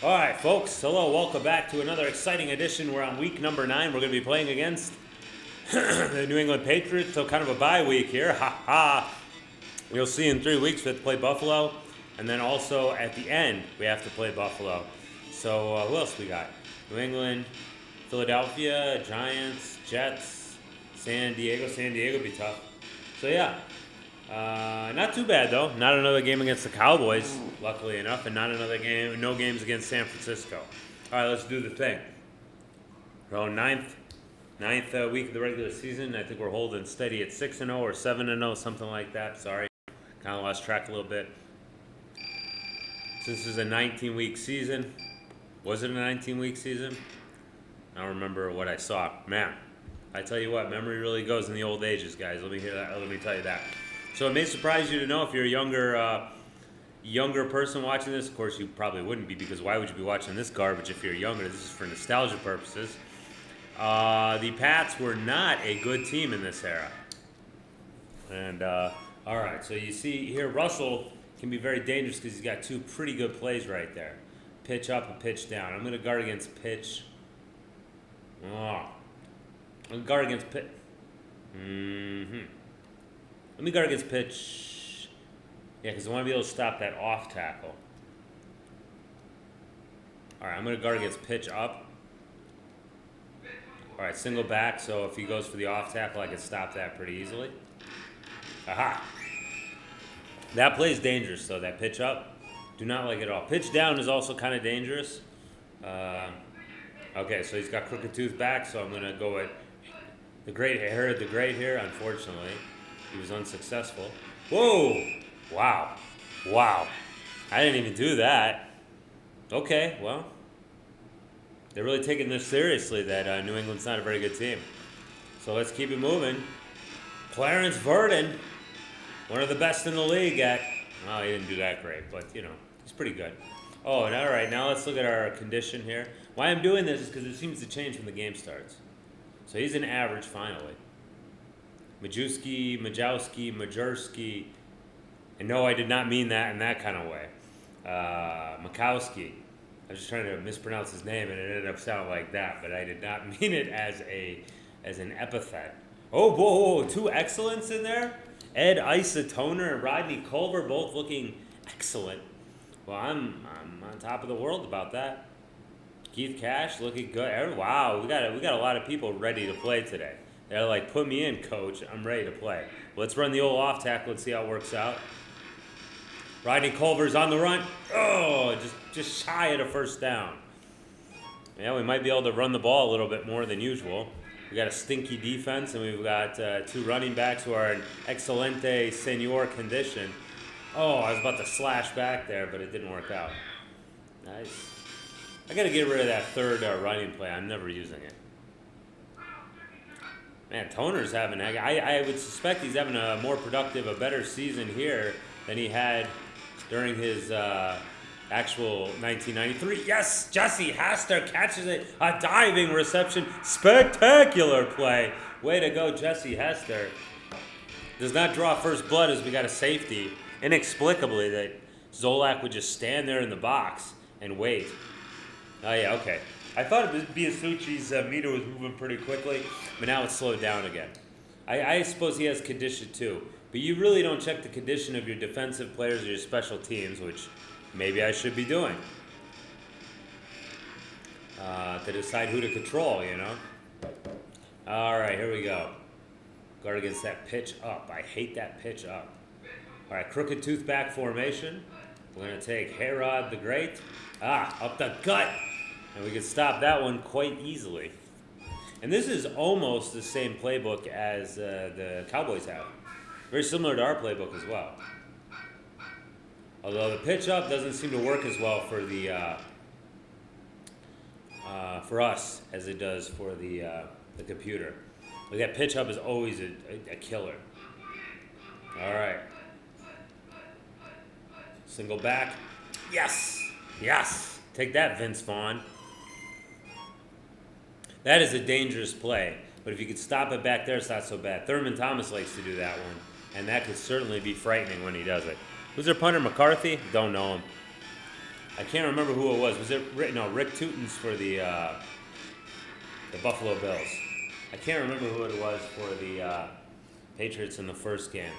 All right, folks. Hello, welcome back to another exciting edition. We're on week number 9. We're going to be playing against the New England Patriots, so kind of a bye week here. Ha ha. You'll see in 3 weeks we have to play Buffalo, and then also at the end we have to play Buffalo. So who else we got? New England, Philadelphia, Giants, Jets, San Diego. San Diego be tough. So yeah, not too bad though. Not another game against the Cowboys, luckily enough, and not another game. No games against San Francisco. All right, let's do the thing. We're on ninth week of the regular season. I think we're holding steady at 6-0 or 7-0, something like that. Sorry, kind of lost track a little bit. So this is a 19-week season. Was it a 19-week season? I don't remember what I saw. Man, I tell you what, memory really goes in the old ages, guys. Let me hear that. Let me tell you that. So it may surprise you to know if you're a younger person watching this. Of course, you probably wouldn't be, because why would you be watching this garbage if you're younger? This is for nostalgia purposes. The Pats were not a good team in this era. And all right, so you see here, Russell can be very dangerous because he's got two pretty good plays right there. Pitch up and pitch down. I'm going to guard against pitch. Oh. I'm going to guard against pitch. Let me guard against pitch. Yeah, because I want to be able to stop that off tackle. All right, I'm going to guard against pitch up. All right, single back, so if he goes for the off tackle, I can stop that pretty easily. Aha! That play is dangerous, though, that pitch up. Do not like it at all. Pitch down is also kind of dangerous. Okay, so he's got crooked tooth back, so I'm going to go with the great here. Unfortunately, he was unsuccessful. Whoa! Wow. I didn't even do that. Okay, well, they're really taking this seriously, that New England's not a very good team. So let's keep it moving. Clarence Verdon, one of the best in the league at... Oh, he didn't do that great, but, he's pretty good. Oh, and all right, now let's look at our condition here. Why I'm doing this is because it seems to change when the game starts. So he's an average, finally. Majerski. And no, I did not mean that in that kind of way. Makowski. I was just trying to mispronounce his name, and it ended up sounding like that, but I did not mean it as an epithet. Oh, whoa, two excellents in there. Ed Isatoner and Rodney Culver both looking excellent. Well, I'm on top of the world about that. Keith Cash looking good. Wow, we got a lot of people ready to play today. They're like, put me in, coach. I'm ready to play. Let's run the old off tackle and see how it works out. Rodney Culver's on the run. Oh, just shy of a first down. Yeah, we might be able to run the ball a little bit more than usual. We got a stinky defense, and we've got two running backs who are in excelente senior condition. Oh, I was about to slash back there, but it didn't work out. Nice. I got to get rid of that third running play. I'm never using it. Man, Toner's having... I would suspect he's having a more productive, a better season here than he had during his actual 1993. Yes, Jesse Haster catches it. A diving reception. Spectacular play. Way to go, Jesse Haster. Does not draw first blood as we got a safety. Inexplicably, that Zolak would just stand there in the box and wait. Oh, yeah, okay. I thought Biasucci's meter was moving pretty quickly, but now it's slowed down again. I suppose he has condition too, but you really don't check the condition of your defensive players or your special teams, which maybe I should be doing, to decide who to control, All right, here we go. Guard against that pitch up. I hate that pitch up. All right, crooked tooth back formation. We're going to take Herod the Great. Up the gut. And we can stop that one quite easily. And this is almost the same playbook as the Cowboys have. Very similar to our playbook as well. Although the pitch up doesn't seem to work as well for the for us as it does for the computer. Like that pitch up is always a killer. All right. Single back. Yes. Take that, Vince Vaughn. That is a dangerous play, but if you could stop it back there, it's not so bad. Thurman Thomas likes to do that one, and that could certainly be frightening when he does it. Who's their punter, McCarthy? Don't know him. I can't remember who it was. Was it Rick? No, Rick Tootens for the Buffalo Bills. I can't remember who it was for the Patriots in the first game.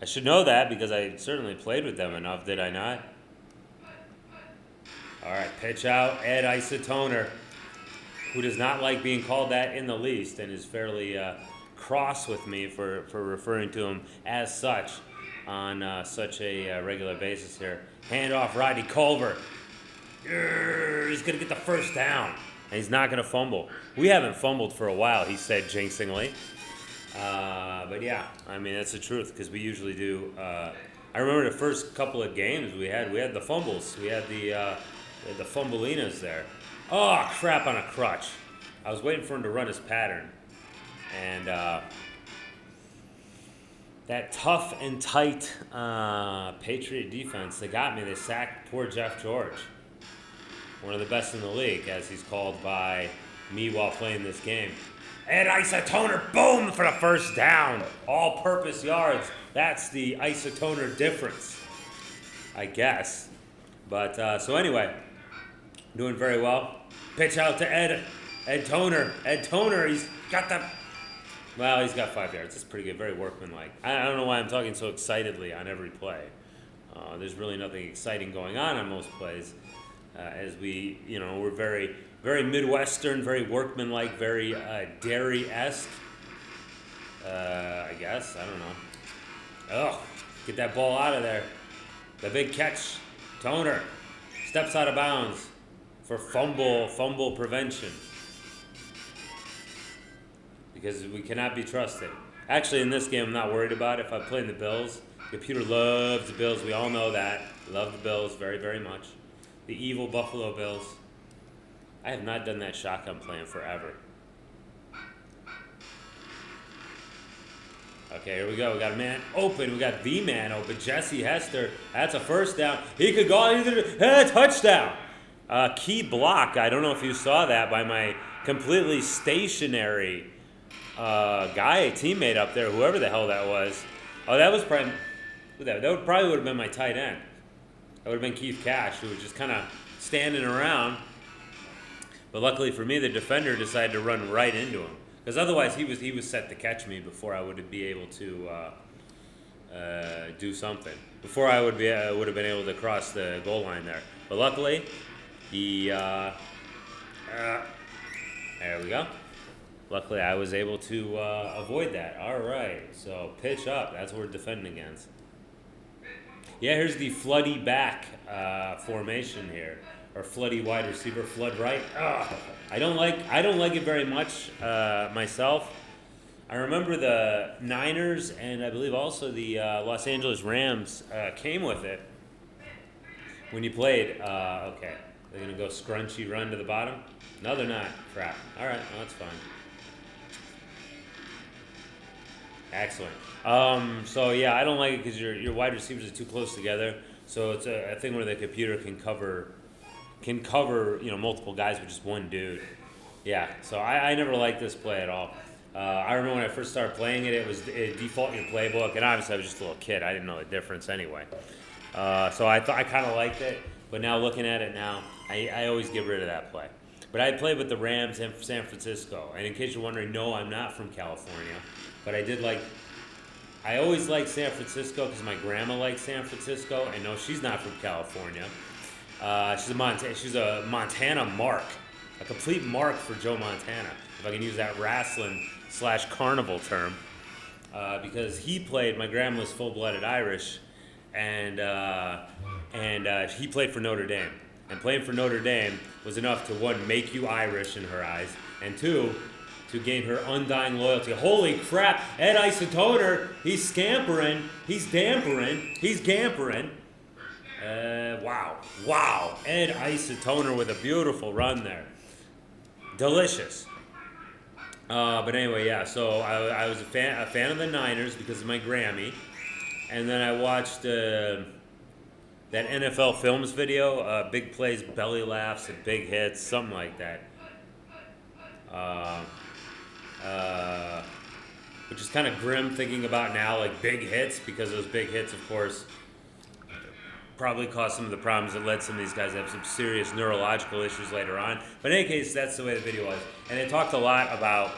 I should know that because I certainly played with them enough, did I not? All right, pitch out, Ed Isotoner, who does not like being called that in the least and is fairly cross with me for referring to him as such on such a regular basis here. Hand off Rodney Culver. He's going to get the first down, and he's not going to fumble. We haven't fumbled for a while, he said jinxingly. But yeah, I mean, that's the truth because we usually do. I remember the first couple of games we had the fumbles. We had the fumbleinas there. Oh, crap on a crutch. I was waiting for him to run his pattern. And that tough and tight Patriot defense, they got me. They sacked poor Jeff George. One of the best in the league, as he's called by me while playing this game. Ed Isotoner, boom, for the first down. All-purpose yards. That's the Isotoner difference, I guess. But, so anyway, doing very well. Pitch out to Ed Toner. Ed Toner, he's got 5 yards. That's pretty good. Very workmanlike. I don't know why I'm talking so excitedly on every play. There's really nothing exciting going on most plays. As we're very, very Midwestern, very workmanlike, very dairy-esque. I guess. I don't know. Oh, get that ball out of there. The big catch. Toner steps out of bounds for fumble prevention. Because we cannot be trusted. Actually, in this game, I'm not worried about it. If I play in the Bills, the computer loves the Bills. We all know that. Love the Bills very, very much. The evil Buffalo Bills. I have not done that shotgun play in forever. Okay, here we go. We got a man open. We got the man open. Jesse Hester. That's a first down. He could go. Touchdown. Key block. I don't know if you saw that by my completely stationary guy, teammate up there, whoever the hell that was. Oh, that was probably would have been my tight end. That would have been Keith Cash, who was just kind of standing around. But luckily for me, the defender decided to run right into him, because otherwise he was set to catch me before I would be able to do something. Before I would have been able to cross the goal line there. But luckily, there we go. Luckily, I was able to avoid that. All right, so pitch up. That's what we're defending against. Yeah, here's the floody back formation here, or floody wide receiver, flood right. I don't like it very much myself. I remember the Niners and I believe also the Los Angeles Rams came with it when you played. Okay, they're gonna go scrunchy run to the bottom. No, they're not. Crap. All right, well, that's fine. Excellent. So yeah, I don't like it because your wide receivers are too close together. So it's a thing where the computer can cover multiple guys with just one dude. Yeah. So I never liked this play at all. I remember when I first started playing it, it was default in your playbook, and obviously I was just a little kid. I didn't know the difference anyway. So I kind of liked it, but now looking at it now, I always get rid of that play. But I played with the Rams in San Francisco, and in case you're wondering, no, I'm not from California. But I always liked San Francisco because my grandma likes San Francisco, and no, she's not from California. She's a Montana mark, a complete mark for Joe Montana, if I can use that wrestling/carnival term, because my grandma was full-blooded Irish, and he played for Notre Dame. And playing for Notre Dame was enough to, one, make you Irish in her eyes, and two, to gain her undying loyalty. Holy crap, Ed Isotoner, he's scampering, he's dampering, he's gampering. Wow, Ed Isotoner with a beautiful run there. Delicious. But anyway, yeah, so I was a fan of the Niners because of my Grammy, and then I watched that NFL Films video, big plays, belly laughs, and big hits, something like that. Which is kind of grim thinking about now, like big hits, because those big hits, of course, probably caused some of the problems that led some of these guys to have some serious neurological issues later on. But in any case, that's the way the video was. And it talked a lot about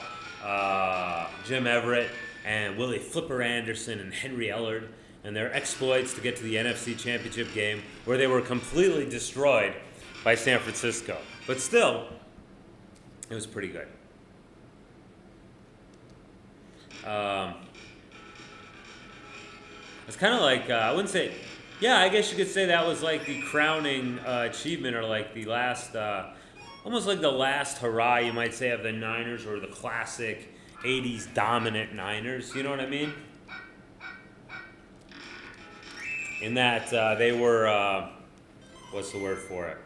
Jim Everett and Willie Flipper Anderson and Henry Ellard and their exploits to get to the NFC Championship game, where they were completely destroyed by San Francisco. But still, it was pretty good. It's kind of like, I wouldn't say, yeah, I guess you could say that was like the crowning achievement, or like the last, almost like the last hurrah, you might say, of the Niners, or the classic 80s dominant Niners, you know what I mean? In that they were, what's the word for it?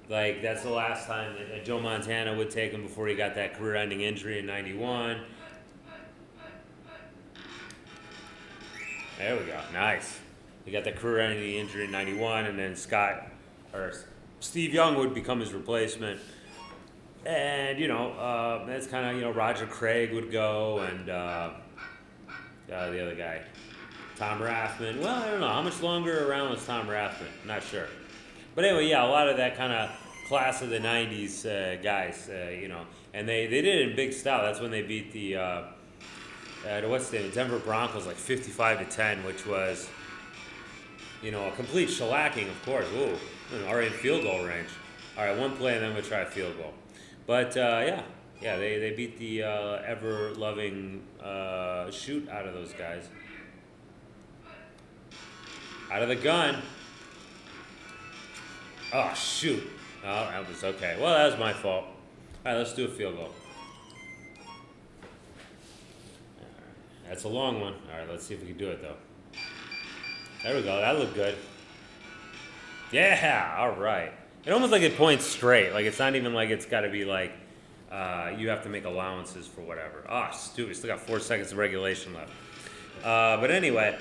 Like, that's the last time that Joe Montana would take him before he got that career-ending injury in '91. There we go. Nice. He got that career-ending injury in '91, and then Steve Young would become his replacement. And, that's kind of, Roger Craig would go, and the other guy, Tom Rathman. Well, I don't know. How much longer around was Tom Rathman? Not sure. But anyway, yeah, a lot of that kind of class of the 90s guys, and they did it in big style. That's when they beat the Denver Broncos like 55-10, which was, a complete shellacking, of course. Ooh, already in field goal range. All right, one play and then we'll try a field goal. But they beat the ever-loving shoot out of those guys. Out of the gun. Oh, shoot. Oh, that was okay. Well, that was my fault. All right, let's do a field goal. That's a long one. All right, let's see if we can do it, though. There we go. That looked good. Yeah, all right. It almost like it points straight. Like, it's not even like it's got to be like you have to make allowances for whatever. Oh, stupid. We still got 4 seconds of regulation left. But anyway,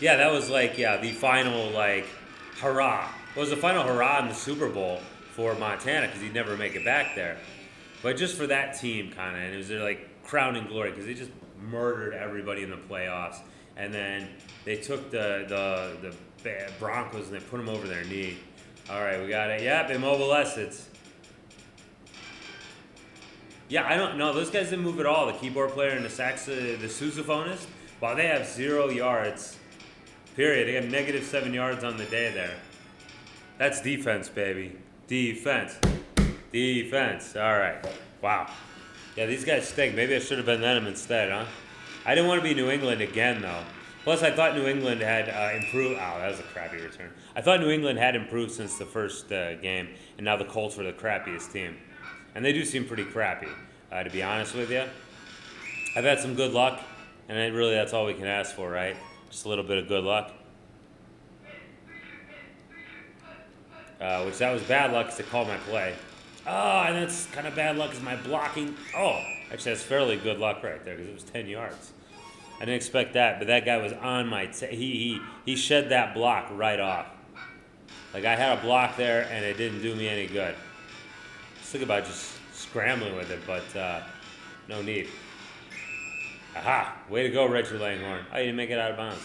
yeah, that was like, the final, like, hurrah. It was the final hurrah in the Super Bowl for Montana because he'd never make it back there. But just for that team, kind of, and it was their, like, crowning glory because they just murdered everybody in the playoffs. And then they took the Broncos and they put them over their knee. All right, we got it. Yep, immobilized. Yeah, I don't know. Those guys didn't move at all. The keyboard player and the sousaphonist, wow, they have 0 yards. Period. They have -7 yards on the day there. That's defense, baby. Defense. All right. Wow. Yeah, these guys stink. Maybe I should have been them instead, huh? I didn't want to be New England again, though. Plus, I thought New England had improved. Oh, that was a crappy return. I thought New England had improved since the first game, and now the Colts were the crappiest team. And they do seem pretty crappy, to be honest with you. I've had some good luck, and really that's all we can ask for, right? Just a little bit of good luck. Which that was bad luck because they called my play. Oh, and that's kind of bad luck because my blocking. Oh, actually that's fairly good luck right there because it was 10 yards. I didn't expect that, but that guy was on my he shed that block right off. Like, I had a block there and it didn't do me any good. Just think about just scrambling with it, but no need. Aha! Way to go, Reggie Langhorne. Oh, you didn't make it out of bounds.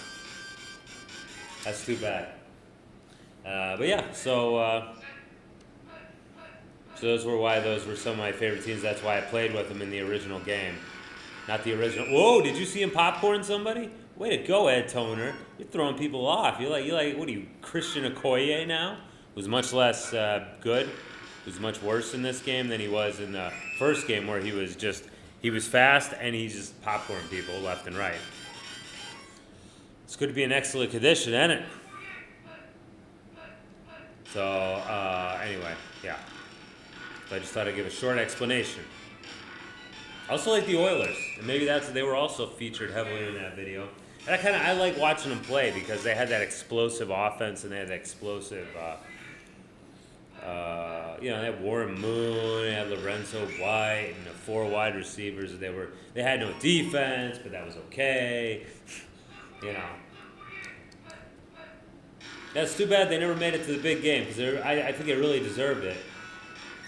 That's too bad. But yeah, so those were some of my favorite teams. That's why I played with them in the original game. Not the original. Whoa, did you see him popcorn somebody? Way to go, Ed Toner. You're throwing people off. You're like, what are you, Christian Okoye now? Who's much less good. Who's much worse in this game than he was in the first game where he was fast and he just popcorn people left and right. It's good to be in excellent condition, isn't it? So, anyway, yeah. So I just thought I'd give a short explanation. I also like the Oilers, and maybe they were also featured heavily in that video. And I like watching them play because they had that explosive offense and they had that explosive, they had Warren Moon, they had Lorenzo White, and the 4 wide receivers. They had no defense, but that was okay. That's too bad they never made it to the big game because I think they really deserved it.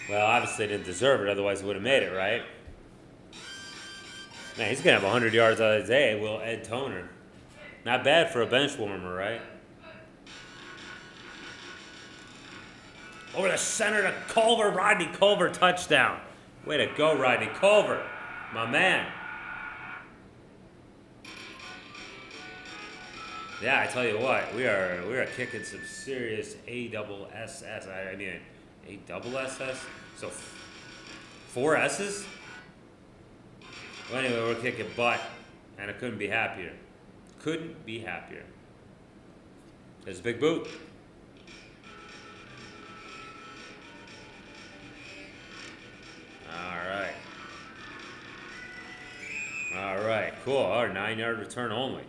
Well, obviously they didn't deserve it, otherwise they would have made it, right? Man, he's going to have 100 yards on his day, will Ed Toner. Not bad for a bench warmer, right? Over the center to Culver, Rodney Culver, touchdown. Way to go, Rodney Culver, my man. Yeah, I tell you what, we are kicking some serious A-double-S-S. I mean, A-double-S-S? So 4 S's? Well, anyway, we're kicking butt, and I couldn't be happier. Couldn't be happier. There's a big boot. All right, cool. Our 9-yard return only.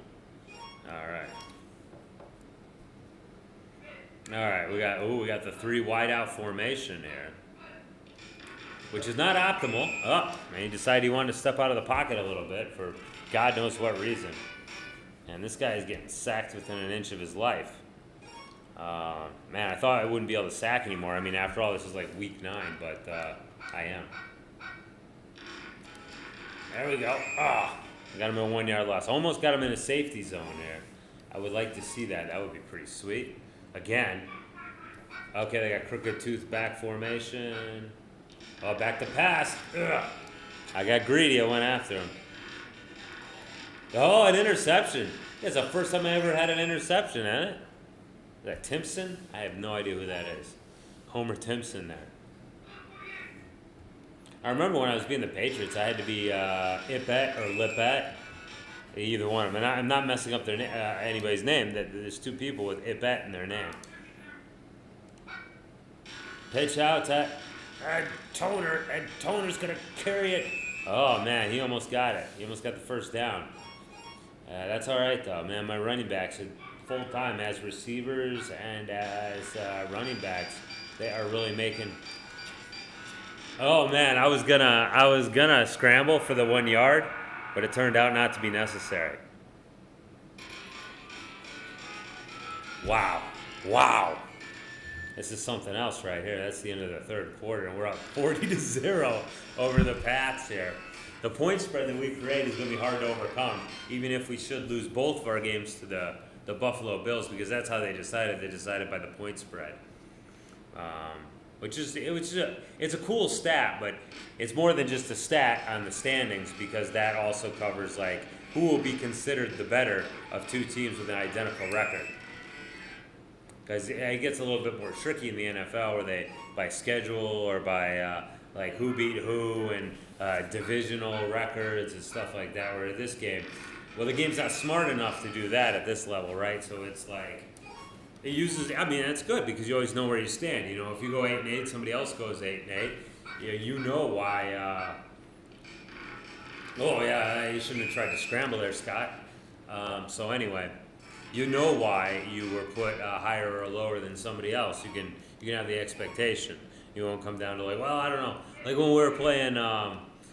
All right, we got the 3 wide out formation here, which is not optimal. Oh, man, he decided he wanted to step out of the pocket a little bit for God knows what reason. And this guy is getting sacked within an inch of his life. Man, I thought I wouldn't be able to sack anymore. I mean, after all, this is like week 9, but I am. There we go. I got him in a 1-yard loss. Almost got him in a safety zone there. I would like to see that. That would be pretty sweet. Again. Okay, they got crooked tooth back formation. Oh, back to pass. Ugh. I got greedy. I went after him. Oh, an interception. It's the first time I ever had an interception, isn't it? Is that Timpson? I have no idea who that is. Homer Timpson there. I remember when I was being the Patriots, I had to be Ipet or Lipet, either one of them. And I'm not messing up their anybody's name. There's 2 people with Ipet in their name. Pitch out to Toner, and Toner's going to carry it. Oh, man, he almost got it. He almost got the first down. That's all right, though, man. My running backs are full-time as receivers and as running backs. They are really making... Oh man, I was gonna scramble for the 1 yard, but it turned out not to be necessary. Wow. This is something else right here. That's the end of the 3rd quarter, and we're up 40-0 over the Pats here. The point spread that we create is going to be hard to overcome, even if we should lose both of our games to the Buffalo Bills, because that's how they decided. They decided by the point spread. It's a cool stat, but it's more than just a stat on the standings, because that also covers like who will be considered the better of 2 teams with an identical record. Because it gets a little bit more tricky in the NFL, where they by schedule or by like who beat who and divisional records and stuff like that. Where this game, well, the game's not smart enough to do that at this level, right? So it's like. It uses. I mean, that's good because you always know where you stand. You know, if you go 8-8, somebody else goes 8-8. You know why. Oh yeah, you shouldn't have tried to scramble there, Scott. So anyway, you know why you were put higher or lower than somebody else. You can have the expectation. You won't come down to like, well, I don't know. Like when we were playing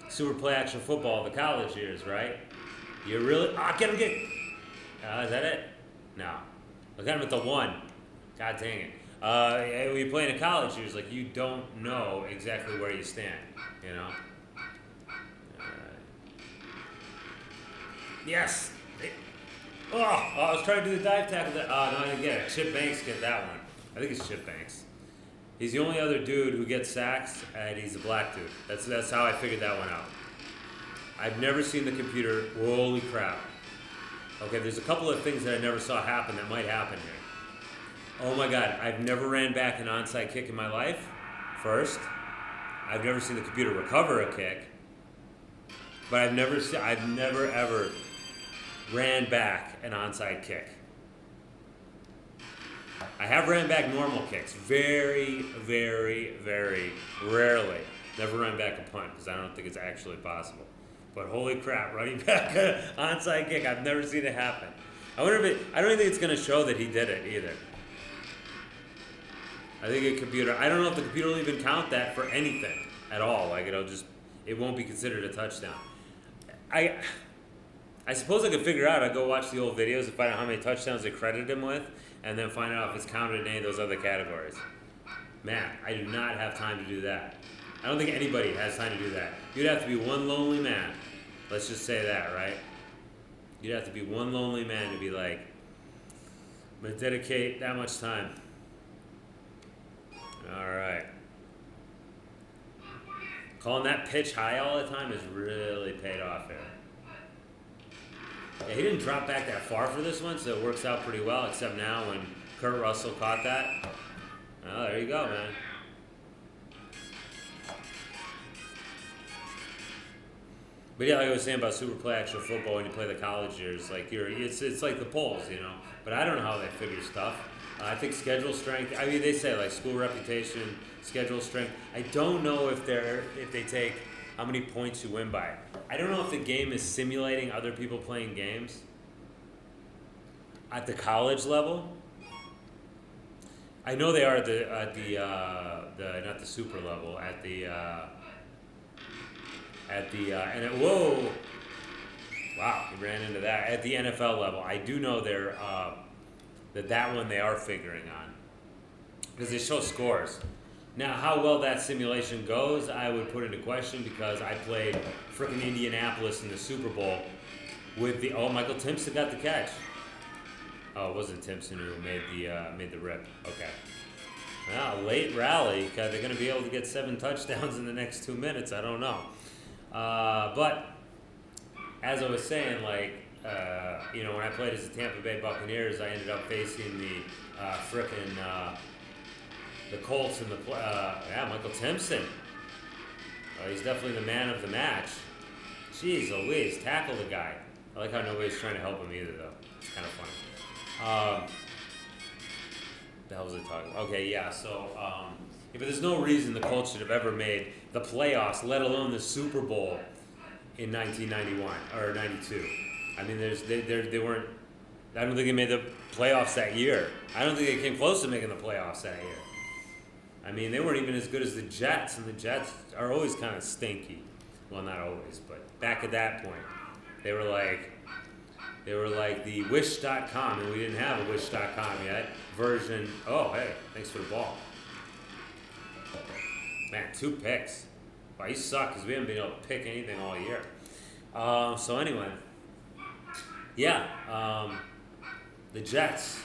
super play action football the college years, right? You really get him. Is that it? No. I got him at the 1. God dang it. When you play in a college years, like you don't know exactly where you stand, you know? Yes! I was trying to do the dive tackle. No, I didn't get it. Chip Banks get that one. I think it's Chip Banks. He's the only other dude who gets sacks, and he's a black dude. That's how I figured that one out. I've never seen the computer. Holy crap. Okay, there's a couple of things that I never saw happen that might happen here. Oh my God, I've never ran back an onside kick in my life, first. I've never seen the computer recover a kick. But I've never ever ran back an onside kick. I have ran back normal kicks, very, very, very rarely. Never run back a punt because I don't think it's actually possible. But holy crap, running back an onside kick, I've never seen it happen. I don't even think it's going to show that he did it either. I think I don't know if the computer will even count that for anything at all. Like it won't be considered a touchdown. I suppose I could figure out, I'd go watch the old videos and find out how many touchdowns they credited him with, and then find out if it's counted in any of those other categories. Man, I do not have time to do that. I don't think anybody has time to do that. You'd have to be one lonely man. Let's just say that, right? You'd have to be one lonely man to be like, I'm going to dedicate that much time. All right. Calling that pitch high all the time has really paid off here. Yeah, he didn't drop back that far for this one, so it works out pretty well, except now when Kurt Russell caught that. Oh, there you go, man. But yeah, like I was saying about super play actual football, when you play the college years, like it's like the polls, you know. But I don't know how they figure stuff. I think schedule strength. I mean, they say like school reputation, schedule strength. I don't know if they take how many points you win by. I don't know if the game is simulating other people playing games at the college level. I know they are at the not the super level, whoa, wow, he ran into that at the NFL level. I do know they're that one they are figuring on because they show scores. Now, how well that simulation goes, I would put into question because I played frickin' Indianapolis in the Super Bowl with Michael Timpson got the catch. Oh, it wasn't Timpson who made the rip. Okay. Well, late rally. They're going to be able to get 7 touchdowns in the next 2 minutes. I don't know. But as I was saying, like, when I played as the Tampa Bay Buccaneers, I ended up facing the the Colts and Michael Timpson. He's definitely the man of the match. Jeez Louise, tackle the guy. I like how nobody's trying to help him either, though. It's kind of funny. The hell was I talking about? Okay, yeah, so, but there's no reason the Colts should have ever made the playoffs, let alone the Super Bowl in 1991 or 92. I mean, they weren't, I don't think they made the playoffs that year. I don't think they came close to making the playoffs that year. I mean, they weren't even as good as the Jets, and the Jets are always kind of stinky. Well, not always, but back at that point, they were like the Wish.com, and we didn't have a Wish.com yet. Version, oh, hey, thanks for the ball. Man, 2 picks. Wow, you suck because we haven't been able to pick anything all year. So anyway, yeah, the Jets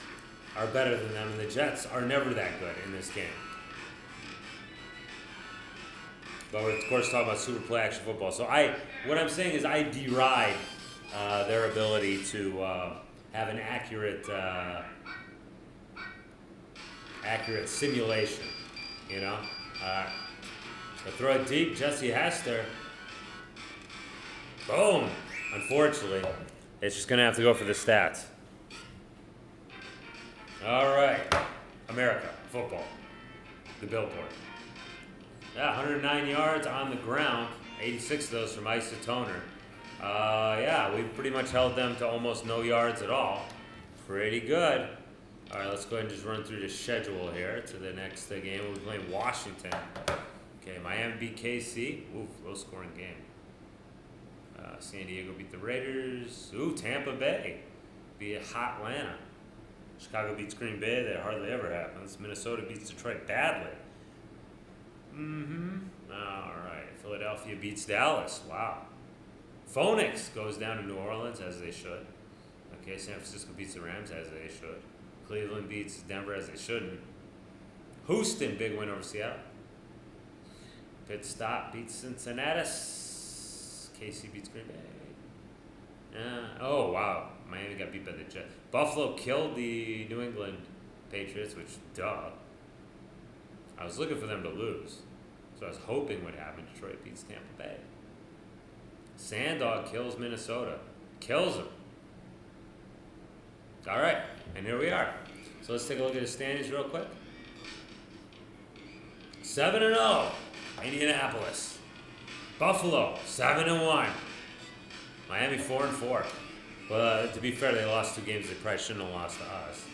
are better than them, and the Jets are never that good in this game. But we're, of course, talking about super play action football. So what I'm saying is I deride their ability to have an accurate simulation, you know. But throw it deep, Jesse Hester. Boom. Unfortunately, it's just going to have to go for the stats. All right. America, football. The billboard. Yeah, 109 yards on the ground. 86 of those from Isotoner. Yeah, we pretty much held them to almost no yards at all. Pretty good. All right, let's go ahead and just run through the schedule here to the next game. We'll be playing Washington. Okay, Miami beat KC. Ooh, low-scoring game. San Diego beat the Raiders. Ooh, Tampa Bay beat Atlanta. Chicago beats Green Bay. That hardly ever happens. Minnesota beats Detroit badly. All right. Philadelphia beats Dallas. Wow. Phoenix goes down to New Orleans, as they should. Okay, San Francisco beats the Rams, as they should. Cleveland beats Denver, as they shouldn't. Houston, big win over Seattle. Pitt Stop beats Cincinnati. KC beats Green Bay. Oh, wow. Miami got beat by the Jets. Buffalo killed the New England Patriots, which, duh. I was looking for them to lose. So I was hoping would happen. Detroit beats Tampa Bay. Sandog kills Minnesota. Kills them. All right. And here we are. So let's take a look at the standings real quick. 7-0. Indianapolis. Buffalo, 7-1. Miami, 4-4. Well, to be fair, they lost 2 games they probably shouldn't have lost to us.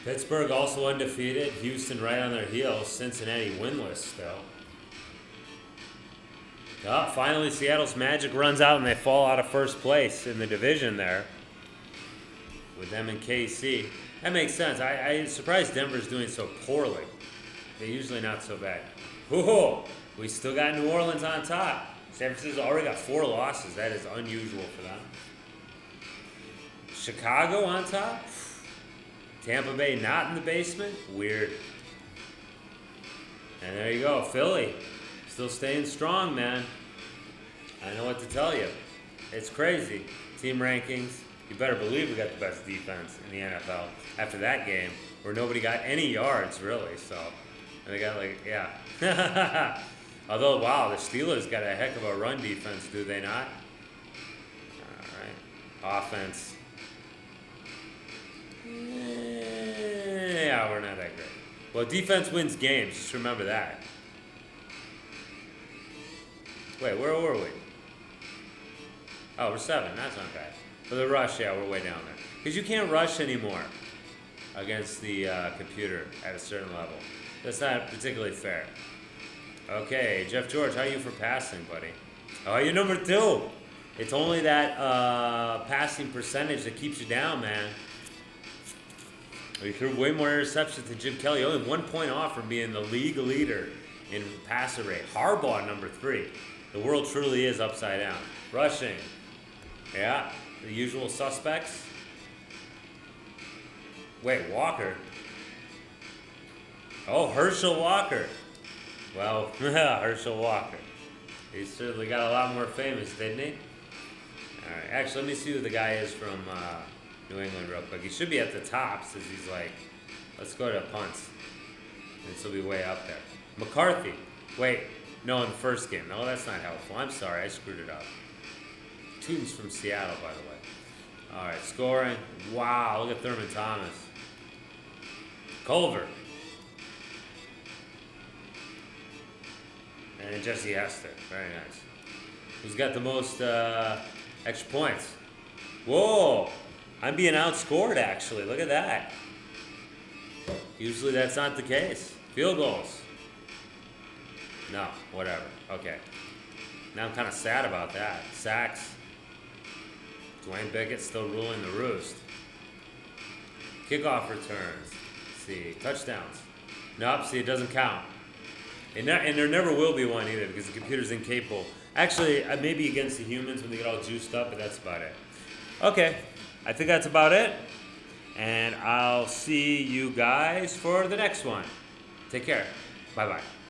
Pittsburgh also undefeated. Houston right on their heels. Cincinnati winless still. Oh, finally, Seattle's magic runs out and they fall out of first place in the division there with them and KC. That makes sense. I'm surprised Denver's doing so poorly. They're usually not so bad. Whoa! We still got New Orleans on top. San Francisco's already got 4 losses. That is unusual for them. Chicago on top. Tampa Bay not in the basement. Weird. And there you go. Philly. Still staying strong, man. I know what to tell you. It's crazy. Team rankings. You better believe we got the best defense in the NFL after that game where nobody got any yards, really. So, and they got yeah. Although, wow, the Steelers got a heck of a run defense, do they not? All right. Offense. Yeah, we're not that great. Well, defense wins games. Just remember that. Wait, where were we? Oh, we're 7. That's not bad. For the rush, yeah, we're way down there. Because you can't rush anymore against the computer at a certain level. That's not particularly fair. Okay, Jeff George, how are you for passing, buddy? Oh, you're number 2. It's only that passing percentage that keeps you down, man. You threw way more interceptions than Jim Kelly. Only 1 point off from being the league leader in passer rate. Harbaugh, number 3. The world truly is upside down. Rushing. Yeah, the usual suspects. Wait, Walker. Oh, Herschel Walker. Well, Herschel Walker. He certainly got a lot more famous, didn't he? All right, actually, let me see who the guy is from New England real quick. He should be at the top since he's like, let's go to punts. This will be way up there. McCarthy. Wait, no, in the first game. No, that's not helpful. I'm sorry, I screwed it up. Tunes from Seattle, by the way. All right, scoring. Wow, look at Thurman Thomas. Culver. And Jesse Hester. Very nice. Who's got the most extra points? Whoa! I'm being outscored, actually. Look at that. Usually that's not the case. Field goals. No, whatever. Okay. Now I'm kind of sad about that. Sacks. Dwayne Bickett still ruling the roost. Kickoff returns. Let's see. Touchdowns. Nope, see, it doesn't count. And there never will be one either because the computer's incapable. Actually, maybe against the humans when they get all juiced up, but that's about it. Okay, I think that's about it. And I'll see you guys for the next one. Take care. Bye-bye.